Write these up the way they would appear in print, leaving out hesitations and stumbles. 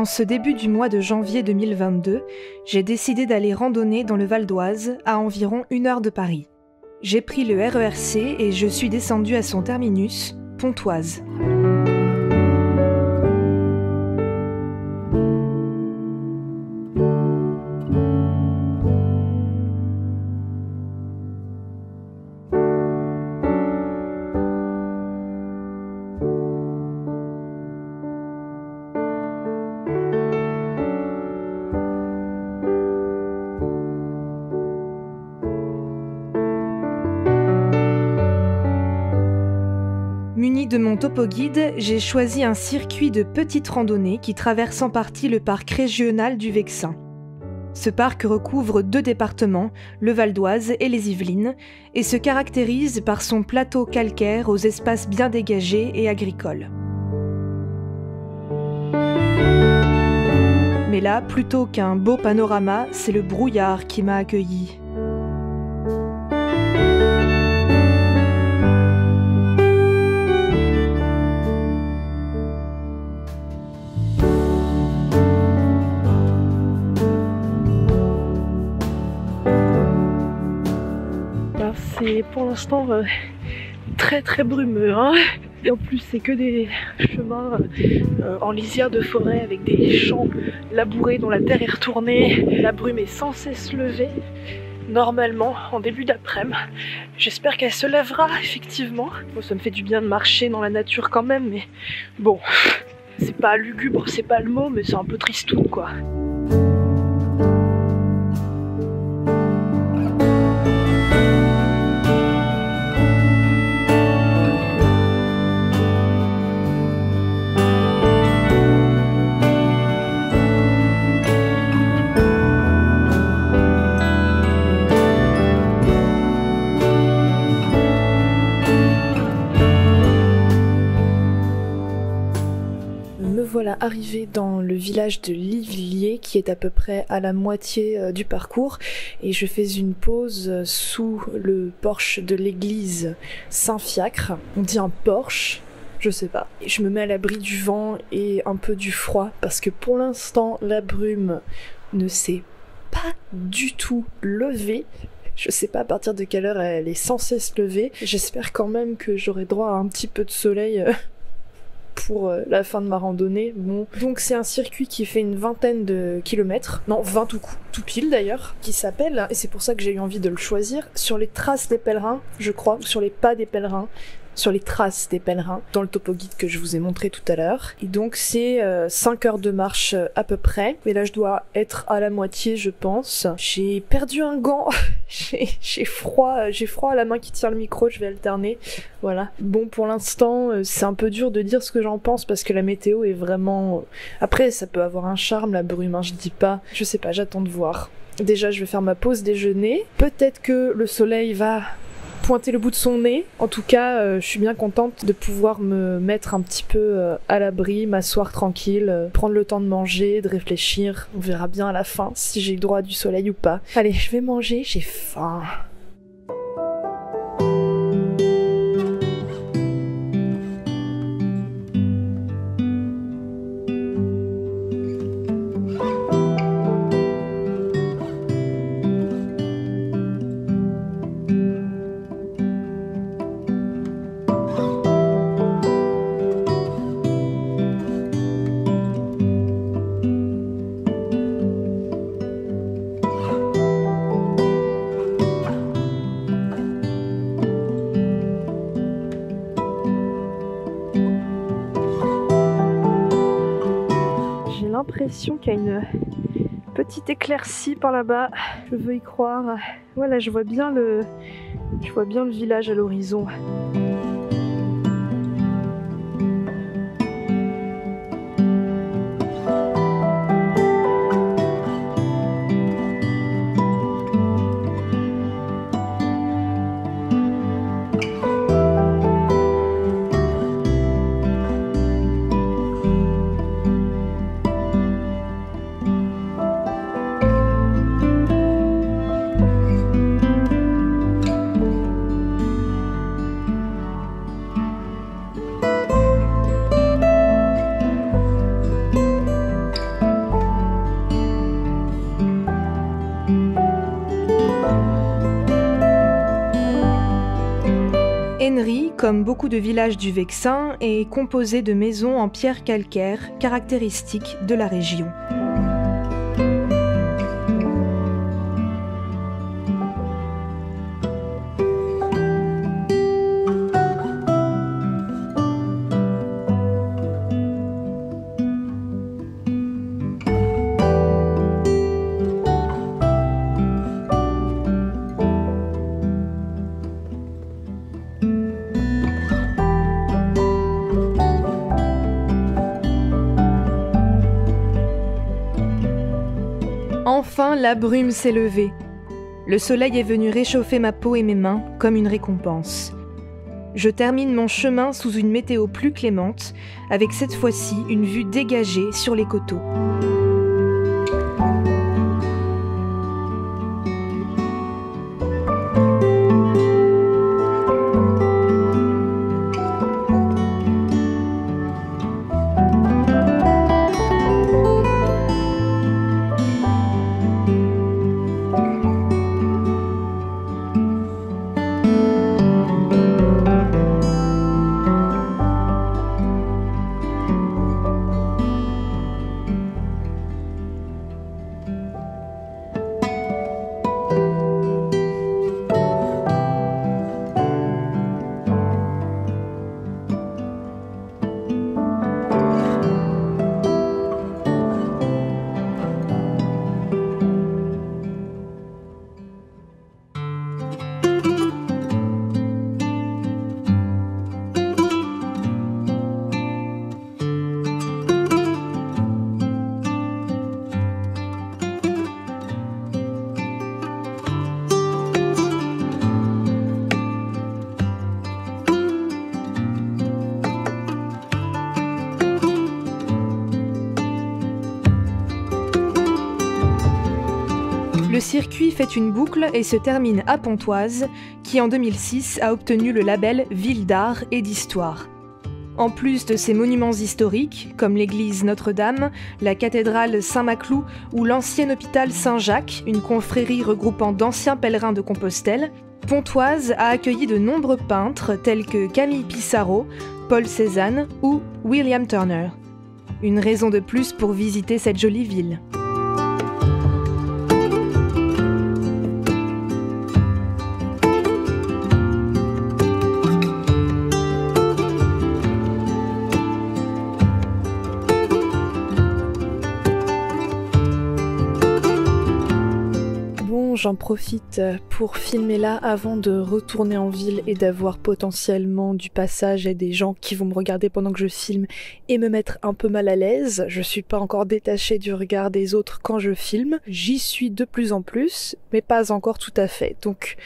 En ce début du mois de janvier 2022, j'ai décidé d'aller randonner dans le Val d'Oise, à environ 1 heure de Paris. J'ai pris le RERC et je suis descendue à son terminus, Pontoise. Muni de mon topo-guide, j'ai choisi un circuit de petites randonnées qui traverse en partie le parc régional du Vexin. Ce parc recouvre 2 départements, le Val d'Oise et les Yvelines, et se caractérise par son plateau calcaire aux espaces bien dégagés et agricoles. Mais là, plutôt qu'un beau panorama, c'est le brouillard qui m'a accueilli. C'est pour l'instant très brumeux, hein. Et en plus c'est que des chemins en lisière de forêt avec des champs labourés dont la terre est retournée. La brume est sans cesse levée, normalement en début d'après-midi. J'espère qu'elle se lèvera effectivement. Bon, ça me fait du bien de marcher dans la nature quand même, mais bon, c'est pas lugubre, c'est pas le mot, mais c'est un peu tristoun quoi. Voilà, arrivé dans le village de Livlier qui est à peu près à la moitié du parcours, et je fais une pause sous le porche de l'église Saint-Fiacre. On dit un porche, je sais pas. Et je me mets à l'abri du vent et un peu du froid parce que pour l'instant la brume ne s'est pas du tout levée. Je sais pas à partir de quelle heure elle est sans cesse levée. J'espère quand même que j'aurai droit à un petit peu de soleil pour la fin de ma randonnée. Bon, donc c'est un circuit qui fait une 20aine de kilomètres, non 20 tout pile d'ailleurs, qui s'appelle, et c'est pour ça que j'ai eu envie de le choisir, Sur les traces des pèlerins, je crois, sur les pas des pèlerins, sur les traces des pèlerins, dans le topo guide que je vous ai montré tout à l'heure. Et donc c'est 5 heures de marche à peu près, et là je dois être à la moitié je pense. J'ai perdu un gant, j'ai froid à la main qui tient le micro, je vais alterner, voilà. Bon, pour l'instant c'est un peu dur de dire ce que j'en pense parce que la météo est vraiment... Après ça peut avoir un charme la brume, hein, je dis pas, je sais pas, j'attends de voir. Déjà je vais faire ma pause déjeuner, peut-être que le soleil va pointer le bout de son nez. En tout cas, je suis bien contente de pouvoir me mettre un petit peu à l'abri, m'asseoir tranquille, prendre le temps de manger, de réfléchir. On verra bien à la fin si j'ai le droit du soleil ou pas. Allez, je vais manger, j'ai faim. L'impression qu'il y a une petite éclaircie par là-bas, je veux y croire. Voilà, je vois bien le village à l'horizon. Henry, comme beaucoup de villages du Vexin, est composé de maisons en pierre calcaire, caractéristiques de la région. Enfin, la brume s'est levée. Le soleil est venu réchauffer ma peau et mes mains comme une récompense. Je termine mon chemin sous une météo plus clémente, avec cette fois-ci une vue dégagée sur les coteaux. Le circuit fait une boucle et se termine à Pontoise, qui en 2006 a obtenu le label Ville d'art et d'histoire. En plus de ces monuments historiques, comme l'église Notre-Dame, la cathédrale Saint-Maclou ou l'ancien hôpital Saint-Jacques, une confrérie regroupant d'anciens pèlerins de Compostelle, Pontoise a accueilli de nombreux peintres tels que Camille Pissarro, Paul Cézanne ou William Turner. Une raison de plus pour visiter cette jolie ville. J'en profite pour filmer là avant de retourner en ville et d'avoir potentiellement du passage et des gens qui vont me regarder pendant que je filme et me mettre un peu mal à l'aise. Je suis pas encore détachée du regard des autres quand je filme. J'y suis de plus en plus, mais pas encore tout à fait. Donc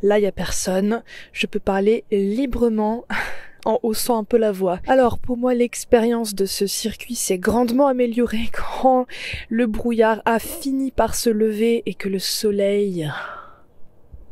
là, il y a personne. Je peux parler librement en haussant un peu la voix. Alors, pour moi, l'expérience de ce circuit s'est grandement améliorée quand le brouillard a fini par se lever et que le soleil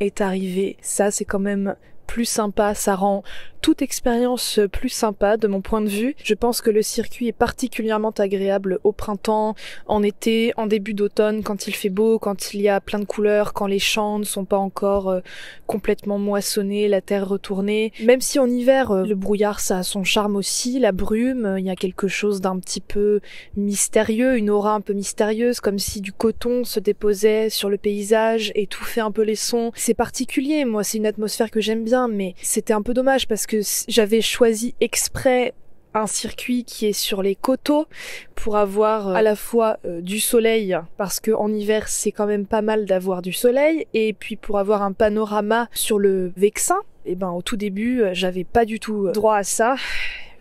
est arrivé. Ça, c'est quand même plus sympa, ça rend toute expérience plus sympa de mon point de vue. Je pense que le circuit est particulièrement agréable au printemps, en été, en début d'automne, quand il fait beau, quand il y a plein de couleurs, quand les champs ne sont pas encore complètement moissonnés, la terre retournée. Même si en hiver, le brouillard, ça a son charme aussi, la brume, il y a quelque chose d'un petit peu mystérieux, une aura un peu mystérieuse, comme si du coton se déposait sur le paysage et étouffait un peu les sons. C'est particulier, moi, c'est une atmosphère que j'aime bien, mais c'était un peu dommage parce que j'avais choisi exprès un circuit qui est sur les coteaux pour avoir à la fois du soleil, parce que en hiver c'est quand même pas mal d'avoir du soleil, et puis pour avoir un panorama sur le Vexin. Et ben au tout début j'avais pas du tout droit à ça.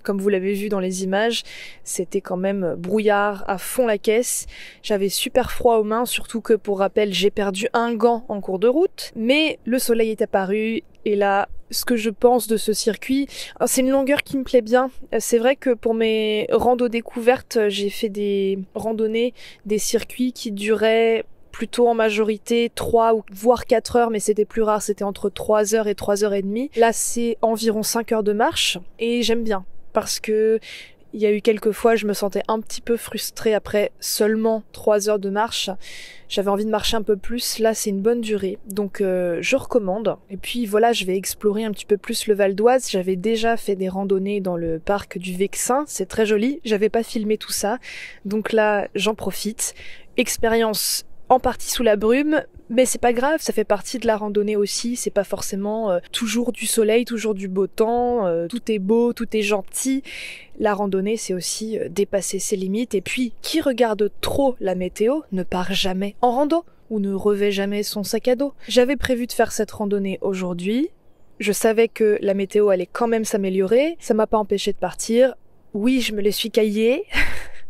Comme vous l'avez vu dans les images, c'était quand même brouillard à fond la caisse. J'avais super froid aux mains, surtout que pour rappel, j'ai perdu un gant en cours de route. Mais le soleil est apparu et là, ce que je pense de ce circuit, c'est une longueur qui me plaît bien. C'est vrai que pour mes randos découvertes, j'ai fait des randonnées, des circuits qui duraient plutôt en majorité 3 ou voire 4 heures, mais c'était plus rare, c'était entre 3 heures et 3 heures et demie. Là, c'est environ 5 heures de marche et j'aime bien. Parce que Il y a eu quelques fois, je me sentais un petit peu frustrée après seulement 3 heures de marche. J'avais envie de marcher un peu plus, là c'est une bonne durée, donc je recommande. Et puis voilà, je vais explorer un petit peu plus le Val d'Oise. J'avais déjà fait des randonnées dans le parc du Vexin, c'est très joli, j'avais pas filmé tout ça, donc là j'en profite. Expérience en partie sous la brume, mais c'est pas grave, ça fait partie de la randonnée aussi, c'est pas forcément toujours du soleil, toujours du beau temps, tout est beau, tout est gentil. La randonnée, c'est aussi dépasser ses limites, et puis qui regarde trop la météo ne part jamais en rando, ou ne revêt jamais son sac à dos. J'avais prévu de faire cette randonnée aujourd'hui, je savais que la météo allait quand même s'améliorer, ça m'a pas empêché de partir. Oui, je me les suis caillés.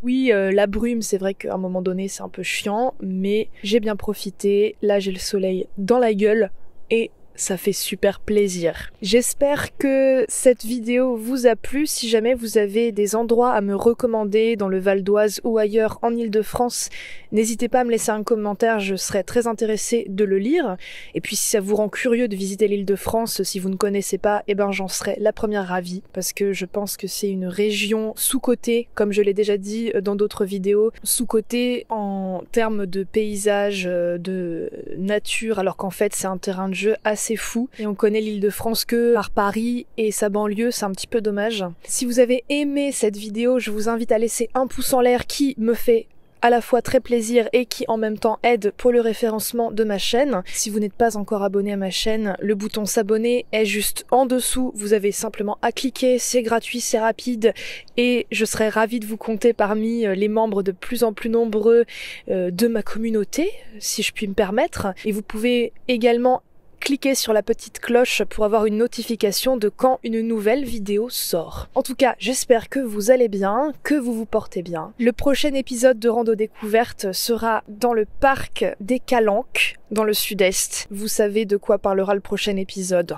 Oui, la brume, c'est vrai qu'à un moment donné, c'est un peu chiant, mais j'ai bien profité. Là, j'ai le soleil dans la gueule et ça fait super plaisir. J'espère que cette vidéo vous a plu. Si jamais vous avez des endroits à me recommander dans le Val d'Oise ou ailleurs en Île-de-France, n'hésitez pas à me laisser un commentaire, je serais très intéressée de le lire. Et puis si ça vous rend curieux de visiter l'Île-de-France, si vous ne connaissez pas, eh ben j'en serais la première ravie, parce que je pense que c'est une région sous-cotée, comme je l'ai déjà dit dans d'autres vidéos, sous-cotée en termes de paysage, de nature, alors qu'en fait c'est un terrain de jeu assez fou, et on connaît l'Île-de-France que par Paris et sa banlieue, c'est un petit peu dommage. Si vous avez aimé cette vidéo, je vous invite à laisser un pouce en l'air qui me fait à la fois très plaisir et qui en même temps aide pour le référencement de ma chaîne. Si vous n'êtes pas encore abonné à ma chaîne, le bouton s'abonner est juste en dessous, vous avez simplement à cliquer, c'est gratuit, c'est rapide, et je serais ravie de vous compter parmi les membres de plus en plus nombreux de ma communauté, si je puis me permettre. Et vous pouvez également cliquez sur la petite cloche pour avoir une notification de quand une nouvelle vidéo sort. En tout cas, j'espère que vous allez bien, que vous vous portez bien. Le prochain épisode de Rando Découverte sera dans le parc des Calanques, dans le sud-est. Vous savez de quoi parlera le prochain épisode.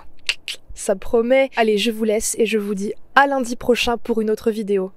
Ça promet. Allez, je vous laisse et je vous dis à lundi prochain pour une autre vidéo.